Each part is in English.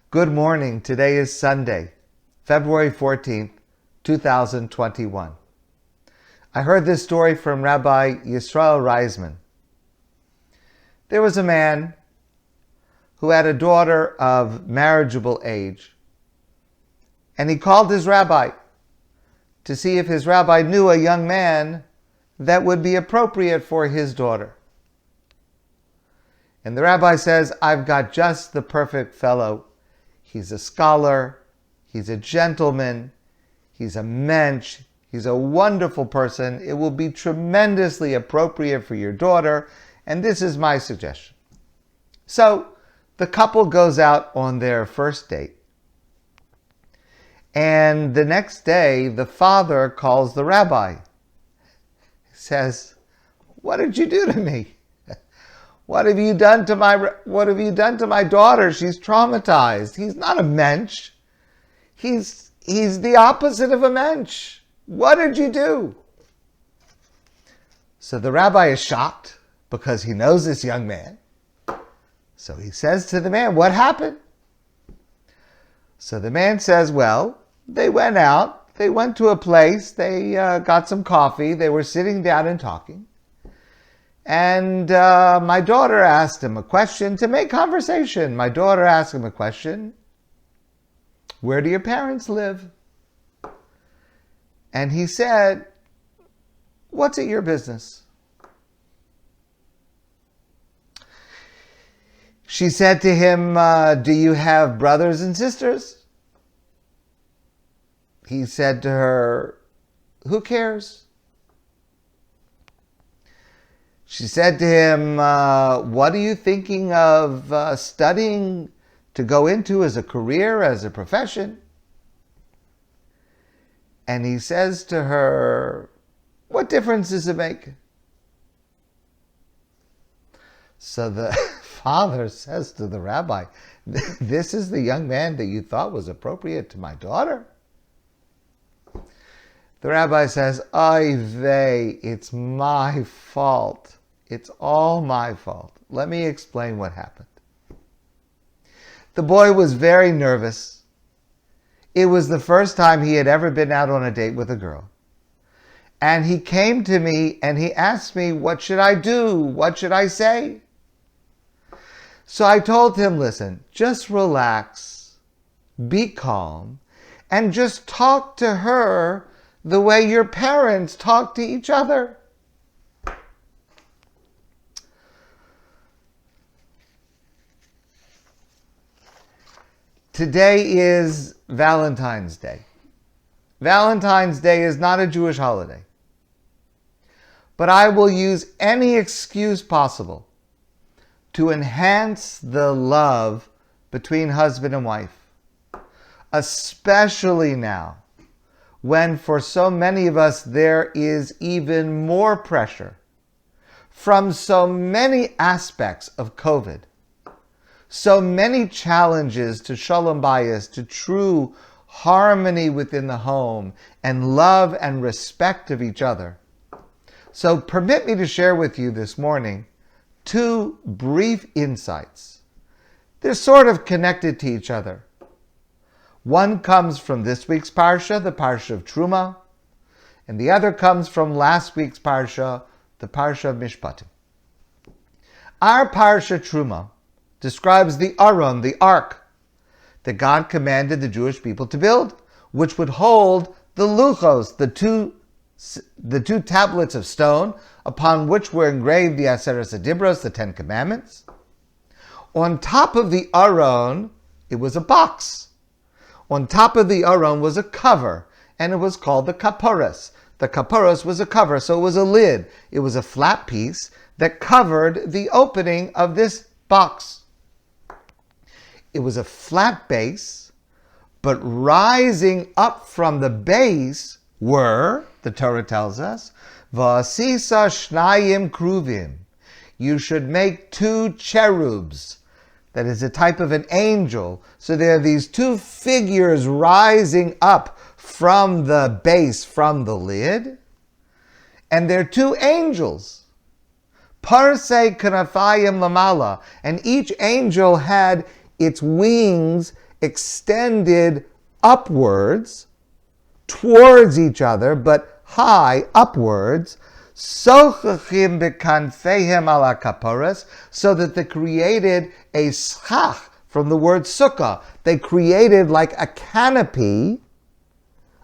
Good morning. Today is Sunday, February 14th, 2021. I heard this story from Rabbi Yisrael Reisman. There was a man who had a daughter of marriageable age, and he called his rabbi to see if his rabbi knew a young man that would be appropriate for his daughter. And the rabbi says, I've got just the perfect fellow. He's a scholar, he's a gentleman, he's a mensch, he's a wonderful person. It will be tremendously appropriate for your daughter, and this is my suggestion. So the couple goes out on their first date. And the next day, the father calls the rabbi. He says, what did you do to me? What have you done to my daughter? She's traumatized. He's not a mensch. He's the opposite of a mensch. What did you do? So the rabbi is shocked because he knows this young man. So he says to the man, what happened? So the man says, well, they went out. They went to a place. They got some coffee. They were sitting down and talking. And my daughter asked him a question to make conversation. My daughter asked him a question. Where do your parents live? And he said, what's it your business? She said to him, do you have brothers and sisters? He said to her, who cares? She said to him, what are you thinking of studying to go into as a career, as a profession? And he says to her, what difference does it make? So the father says to the rabbi, this is the young man that you thought was appropriate to my daughter? The rabbi says, oy vey, it's my fault. It's all my fault. Let me explain what happened. The boy was very nervous. It was the first time he had ever been out on a date with a girl. And he came to me and he asked me, what should I do? What should I say? So I told him, listen, just relax, be calm, and just talk to her the way your parents talk to each other. Today is Valentine's Day. Valentine's Day is not a Jewish holiday. But I will use any excuse possible to enhance the love between husband and wife, especially now, when for so many of us there is even more pressure from so many aspects of COVID, so many challenges to shalom bayis, to true harmony within the home, and love and respect of each other. So permit me to share with you this morning two brief insights. They're sort of connected to each other. One comes from this week's parsha, the parsha of Truma, and the other comes from last week's parsha, the parsha of Mishpatim. Our parsha Truma describes the Aron, the ark, that God commanded the Jewish people to build, which would hold the luchos, the two tablets of stone upon which were engraved the Aseret Dibros, the 10 Commandments. On top of the Aron, it was a box. On top of the Aron was a cover, and it was called the kaporos. The kaporos was a cover, so it was a lid. It was a flat piece that covered the opening of this box. It was a flat base, but rising up from the base were, the Torah tells us, V'asisa shnayim kruvim. You should make two cherubs. That is a type of an angel. So there are these two figures rising up from the base, from the lid. And they're two angels. Parsei kanafayim lamala. And each angel had its wings extended upwards towards each other, but high upwards, sochachim bekanfehem ala kaporas, so that they created a schach from the word sukkah. They created like a canopy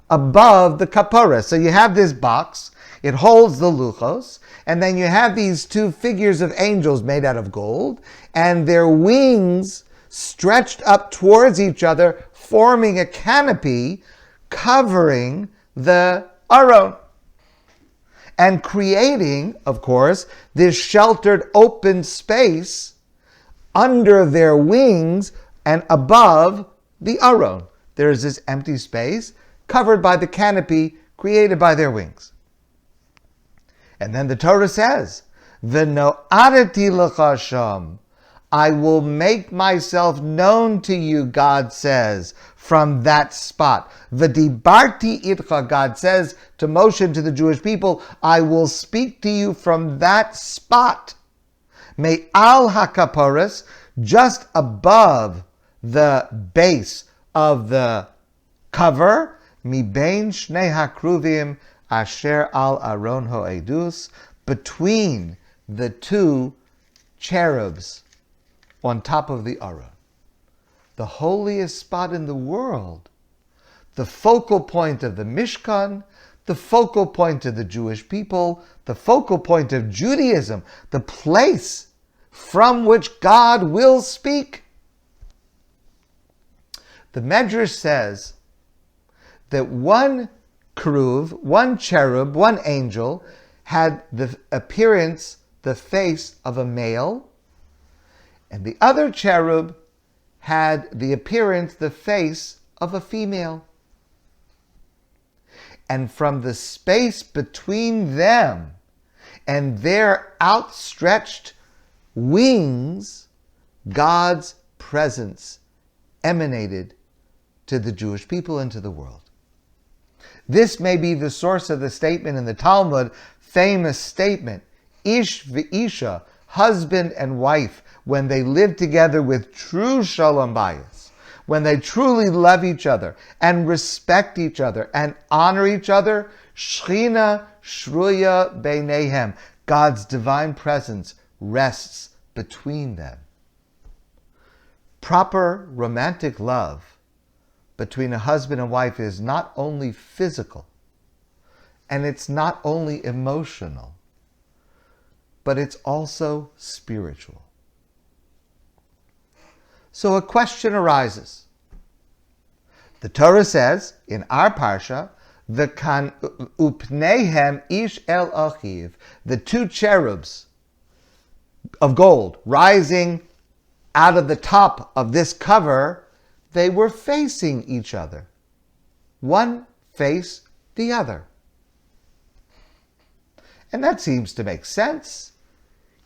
above the kaporas. So you have this box, it holds the luchos, and then you have these two figures of angels made out of gold, and their wings stretched up towards each other, forming a canopy covering the aron, and creating, of course, this sheltered open space under their wings and above the aron. There is this empty space covered by the canopy created by their wings. And then the Torah says, V'no'adati lecha sham, I will make myself known to you, God says, from that spot. V'dibarti itcha, God says to Moshe and to the Jewish people, I will speak to you from that spot. Me'al hakaporos, just above the base of the cover, mibein shnei hakruvim asher al aron ho'edus, between the two cherubs on top of the aron. The holiest spot in the world, the focal point of the Mishkan, the focal point of the Jewish people, the focal point of Judaism, the place from which God will speak. The Medrash says that one keruv, one cherub, one angel, had the appearance, the face of a male, and the other cherub had the appearance, the face of a female. And from the space between them and their outstretched wings, God's presence emanated to the Jewish people and to the world. This may be the source of the statement in the Talmud, famous statement, Ish v'isha, husband and wife, when they live together with true shalom bayis, when they truly love each other and respect each other and honor each other, Shechina shruya beinehem, God's divine presence rests between them. Proper romantic love between a husband and wife is not only physical, and it's not only emotional, but it's also spiritual. So a question arises. The Torah says in our parsha, "V'kan upneihem ish el achiv," the two cherubs of gold rising out of the top of this cover, they were facing each other. One faced the other. And that seems to make sense.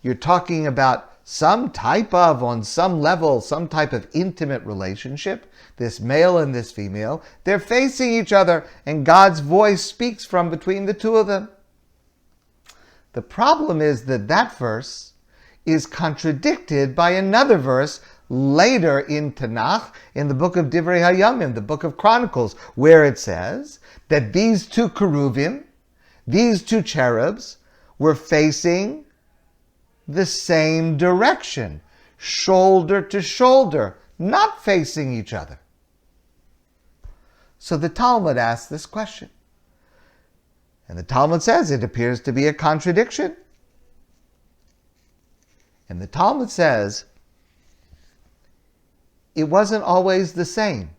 You're talking about some type of, on some level, some type of intimate relationship, this male and this female. They're facing each other, and God's voice speaks from between the two of them. The problem is that that verse is contradicted by another verse later in Tanakh, in the book of Divrei Hayamim, the book of Chronicles, where it says that these two keruvim, these two cherubs, were facing the same direction, shoulder to shoulder, not facing each other. So the Talmud asks this question. And the Talmud says it appears to be a contradiction. And the Talmud says it wasn't always the same.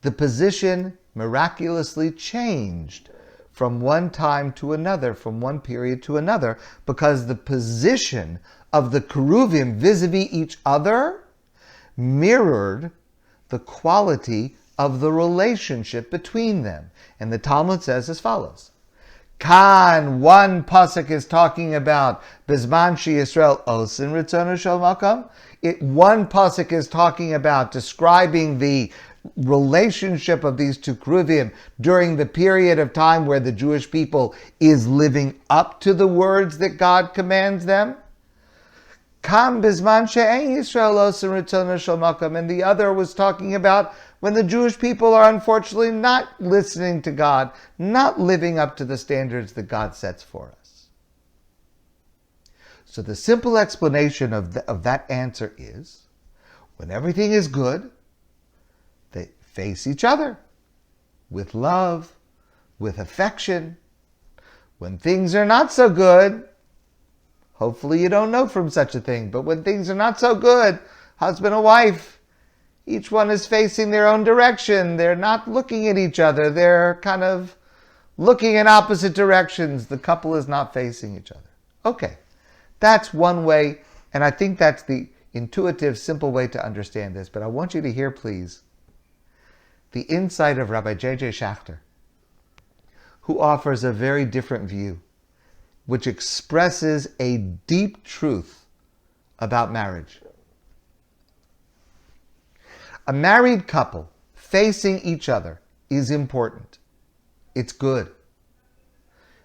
The position miraculously changed from one time to another, from one period to another, because the position of the keruvim vis-a-vis each other mirrored the quality of the relationship between them. And the Talmud says as follows. Kan, one pasuk is talking about Bizman Shi Yisrael Osin Ritzonu Shel Makam. One pasuk is talking about describing the relationship of these two keruvim during the period of time where the Jewish people is living up to the words that God commands them. Kam bizman she'en Yisrael osim ritzona shel makam, and the other was talking about when the Jewish people are unfortunately not listening to God, not living up to the standards that God sets for us. So the simple explanation of that answer is, when everything is good, they face each other with love, with affection. When things are not so good, hopefully you don't know from such a thing, but when things are not so good, husband and wife, each one is facing their own direction. They're not looking at each other. They're kind of looking in opposite directions. The couple is not facing each other. Okay, that's one way, and I think that's the intuitive, simple way to understand this. But I want you to hear, please, the insight of Rabbi J.J. Schachter, who offers a very different view, which expresses a deep truth about marriage. A married couple facing each other is important. It's good.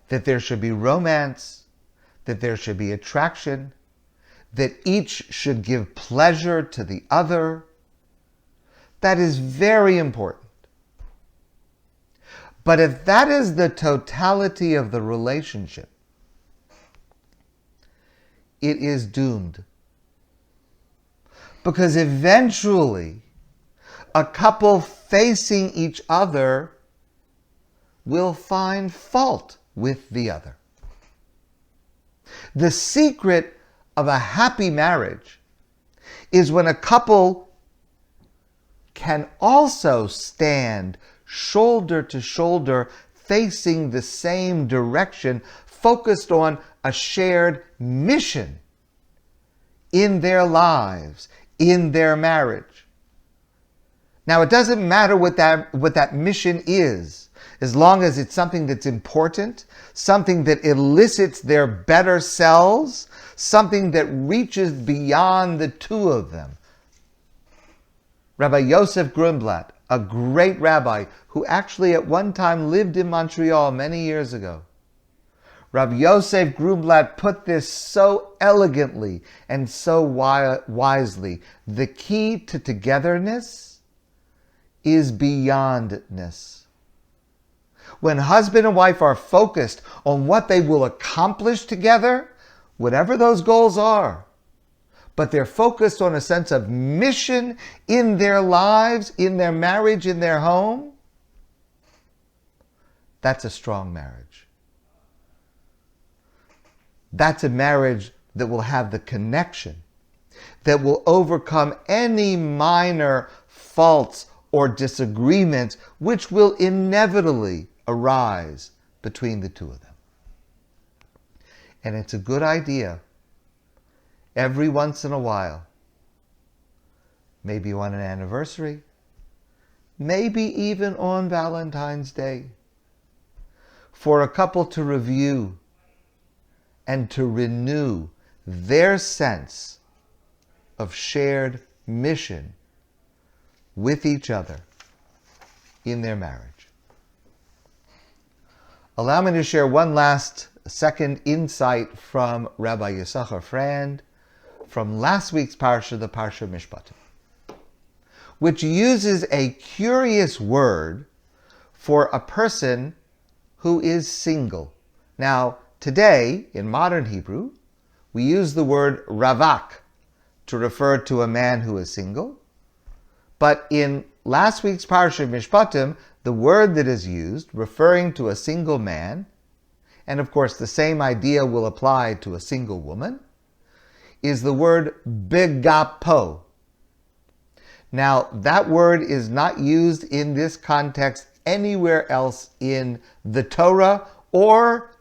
That there should be romance, that there should be attraction, that each should give pleasure to the other. That is very important. But if that is the totality of the relationship, it is doomed. Because eventually, a couple facing each other will find fault with the other. The secret of a happy marriage is when a couple can also stand shoulder to shoulder, facing the same direction, focused on a shared mission in their lives, in their marriage. Now, it doesn't matter what that mission is, as long as it's something that's important, something that elicits their better selves, something that reaches beyond the two of them. Rabbi Yosef Grunblatt, a great rabbi who actually at one time lived in Montreal many years ago. Rabbi Yosef Grunblatt put this so elegantly and so wisely. The key to togetherness is beyondness. When husband and wife are focused on what they will accomplish together, whatever those goals are, but they're focused on a sense of mission in their lives, in their marriage, in their home, that's a strong marriage. That's a marriage that will have the connection, that will overcome any minor faults or disagreements which will inevitably arise between the two of them. And it's a good idea every once in a while, maybe on an anniversary, maybe even on Valentine's Day, for a couple to review and to renew their sense of shared mission with each other in their marriage. Allow me to share one last second insight from Rabbi Yisachar Frand from last week's Parsha, the Parsha Mishpatim, which uses a curious word for a person who is single. Now, today, in modern Hebrew, we use the word ravak to refer to a man who is single. But in last week's Parsha Mishpatim, the word that is used, referring to a single man, and of course the same idea will apply to a single woman, is the word Bigapo. Now, that word is not used in this context anywhere else in the Torah or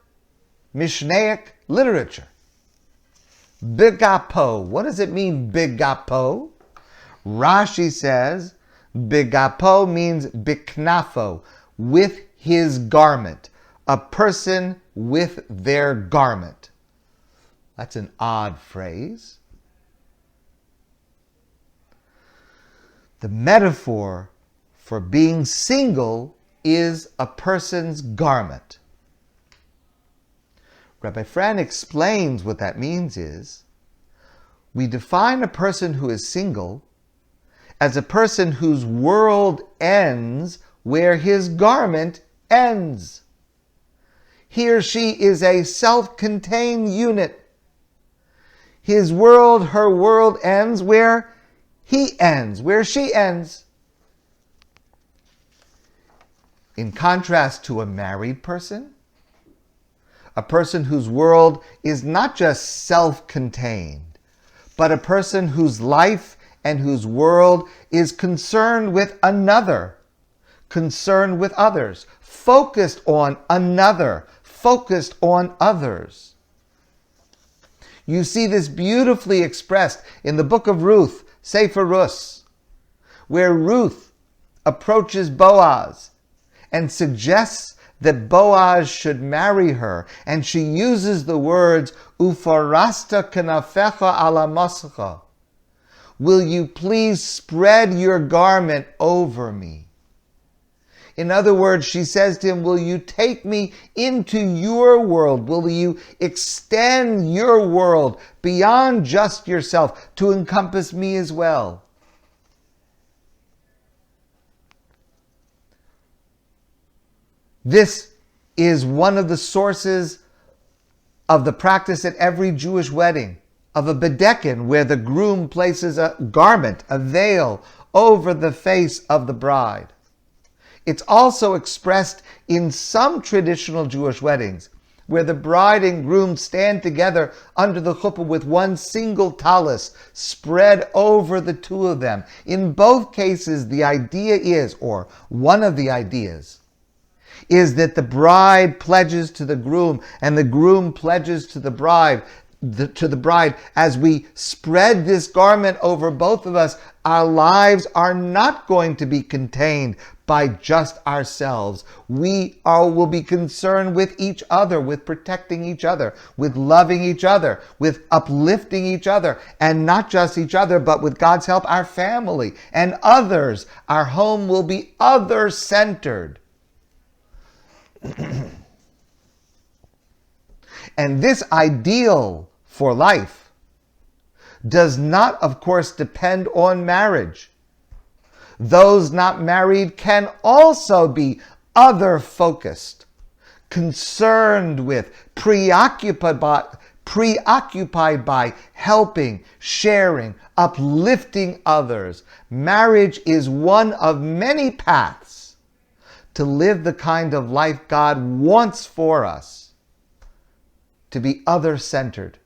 Mishnaic literature. Bigapo. What does it mean, Bigapo? Rashi says, Bigapo means biknafo, with his garment. A person with their garment. That's an odd phrase. The metaphor for being single is a person's garment. Rabbi Fran explains what that means is, We define a person who is single as a person whose world ends where his garment ends. He or she is a self-contained unit. His world, her world ends where he ends, where she ends. In contrast to a married person, a person whose world is not just self-contained, but a person whose life and whose world is concerned with another, concerned with others, focused on another, focused on others. You see this beautifully expressed in the book of Ruth, Sefer Rus, where Ruth approaches Boaz and suggests that Boaz should marry her, and she uses the words, Ufarasta kanafecha ala mascha. Will you please spread your garment over me? In other words, she says to him, will you take me into your world? Will you extend your world beyond just yourself to encompass me as well? This is one of the sources of the practice at every Jewish wedding, of a bedekin, where the groom places a garment, a veil, over the face of the bride. It's also expressed in some traditional Jewish weddings, where the bride and groom stand together under the chuppah with one single tallis spread over the two of them. In both cases, the idea is, or one of the ideas, is that the bride pledges to the groom and the groom pledges to the bride. As we spread this garment over both of us, our lives are not going to be contained by just ourselves. We will be concerned with each other, with protecting each other, with loving each other, with uplifting each other, and not just each other, but with God's help, our family and others. Our home will be other-centered. And this ideal for life does not, of course, depend on marriage. Those not married can also be other-focused, concerned with, preoccupied by helping, sharing, uplifting others. Marriage is one of many paths to live the kind of life God wants for us, to be other-centered,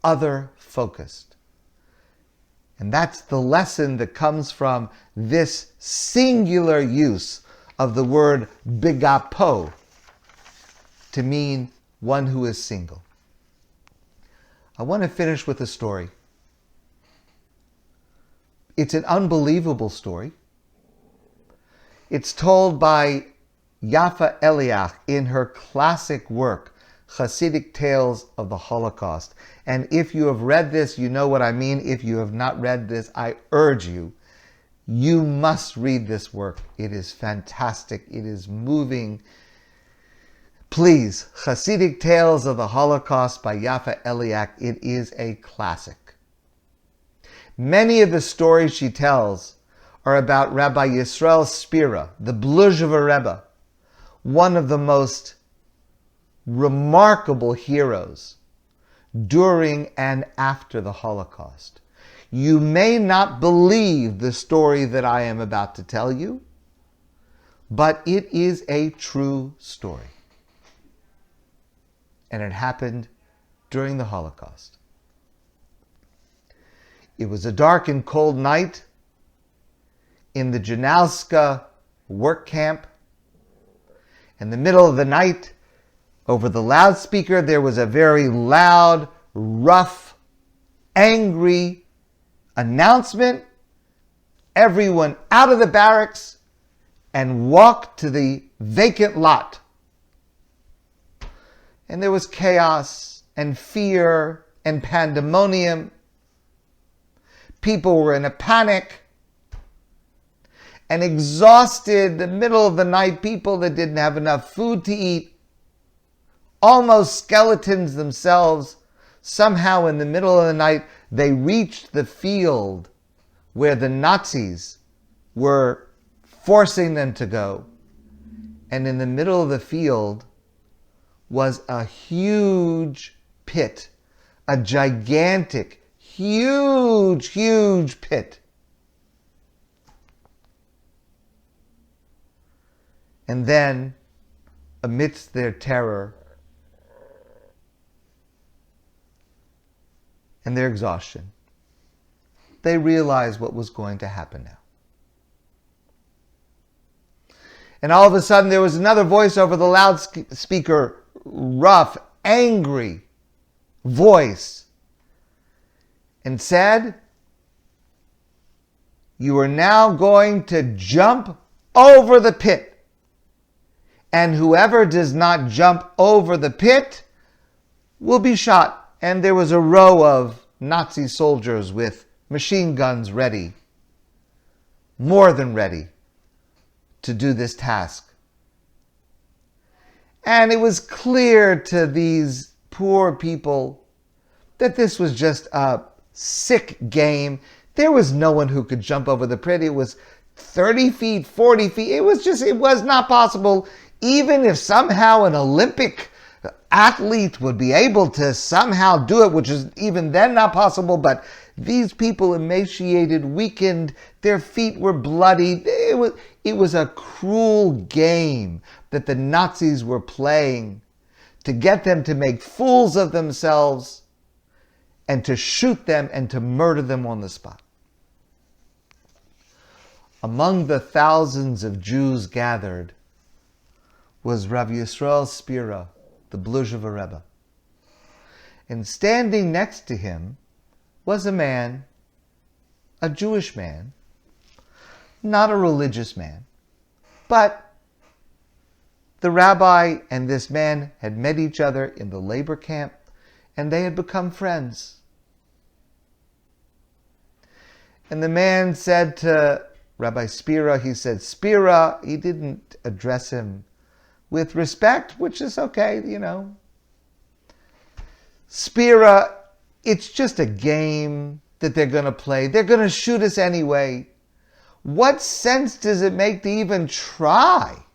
other-focused. And that's the lesson that comes from this singular use of the word Bigapo to mean one who is single. I want to finish with a story. It's an unbelievable story. It's told by Yafa Eliach in her classic work, Hasidic Tales of the Holocaust. And if you have read this, you know what I mean. If you have not read this, I urge you, you must read this work. It is fantastic. It is moving. Please, Hasidic Tales of the Holocaust by Yafa Eliach. It is a classic. Many of the stories she tells are about Rabbi Yisrael Spira, the Bluzhever Rebbe, one of the most remarkable heroes during and after the Holocaust. You may not believe the story that I am about to tell you, but it is a true story. And it happened during the Holocaust. It was a dark and cold night in the Janowska work camp. In the middle of the night, over the loudspeaker, there was a very loud, rough, angry announcement. Everyone out of the barracks and walk to the vacant lot. And there was chaos and fear and pandemonium. People were in a panic. And exhausted, the middle of the night, people that didn't have enough food to eat, almost skeletons themselves, somehow in the middle of the night, they reached the field where the Nazis were forcing them to go. And in the middle of the field was a huge pit, a gigantic, huge pit. And then, amidst their terror and their exhaustion, they realized what was going to happen now. And all of a sudden there was another voice over the loudspeaker, rough, angry voice, and said, "You are now going to jump over the pit. And whoever does not jump over the pit will be shot." And there was a row of Nazi soldiers with machine guns ready, more than ready, to do this task. And it was clear to these poor people that this was just a sick game. There was no one who could jump over the pit. It was 30 feet, 40 feet. It was not possible. Even if somehow an Olympic athlete would be able to somehow do it, which is even then not possible, but these people, emaciated, weakened, their feet were bloody. It was a cruel game that the Nazis were playing to get them to make fools of themselves and to shoot them and to murder them on the spot. Among the thousands of Jews gathered was Rav Yisrael Spira, the Bluzhever Rebbe. And standing next to him was a man, a Jewish man, not a religious man, but the rabbi and this man had met each other in the labor camp and they had become friends. And the man said to Rabbi Spira, he said, "Spira," he didn't address him with respect, which is okay, "Spira, it's just a game that they're going to play. They're going to shoot us anyway. What sense does it make to even try?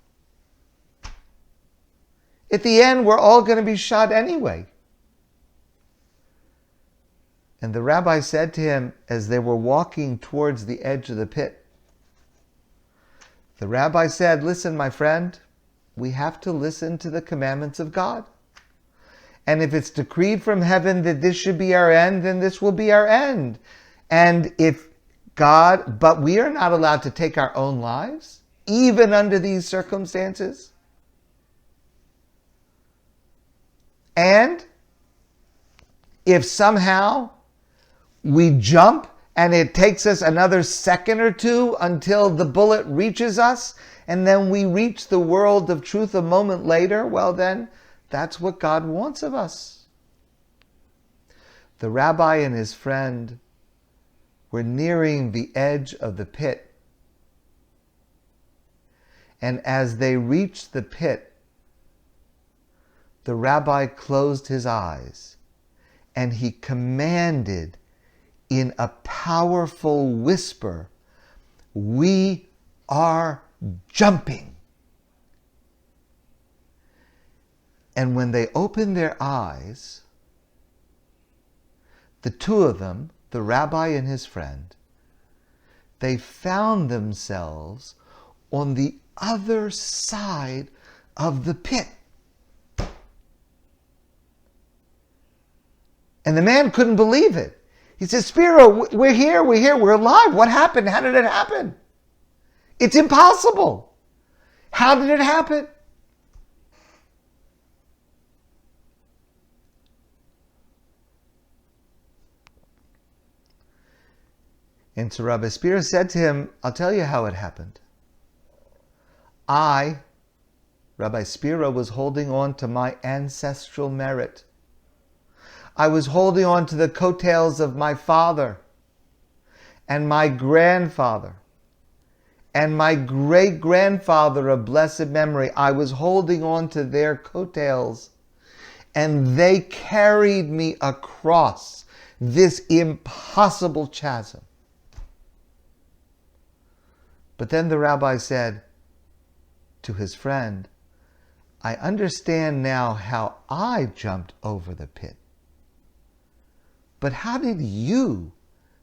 At the end, we're all going to be shot anyway." And the rabbi said to him as they were walking towards the edge of the pit, the rabbi said, "Listen, my friend, we have to listen to the commandments of God. And if it's decreed from heaven that this should be our end, then this will be our end. And but we are not allowed to take our own lives, even under these circumstances. And if somehow we jump and it takes us another second or two until the bullet reaches us, and then we reach the world of truth a moment later, well then, that's what God wants of us." The rabbi and his friend were nearing the edge of the pit. And as they reached the pit, the rabbi closed his eyes and he commanded in a powerful whisper, "We are jumping." And when they opened their eyes, the two of them, the rabbi and his friend, they found themselves on the other side of the pit. And the man couldn't believe it. He said, "Spiro, we're here, we're alive. What happened? How did it happen? It's impossible. How did it happen?" And so Rabbi Spira said to him, "I'll tell you how it happened. Rabbi Spira, was holding on to my ancestral merit. I was holding on to the coattails of my father and my grandfather and my great-grandfather of blessed memory. I was holding on to their coattails. and they carried me across this impossible chasm. But then the rabbi said to his friend, I understand now how I jumped over the pit. But how did you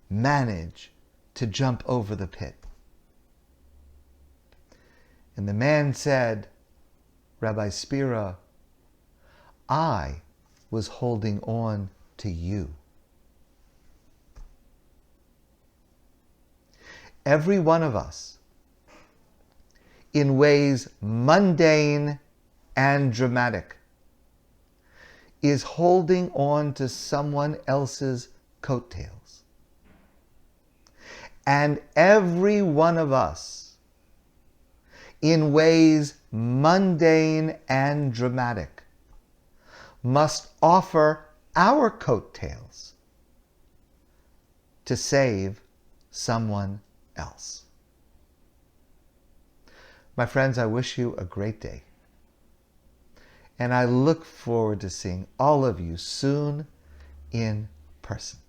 manage to jump over the pit? And the man said, Rabbi Spira, I was holding on to you. Every one of us, in ways mundane and dramatic, is holding on to someone else's coattails. And every one of us, in ways mundane and dramatic, must offer our coattails to save someone else. My friends, I wish you a great day. And I look forward to seeing all of you soon in person.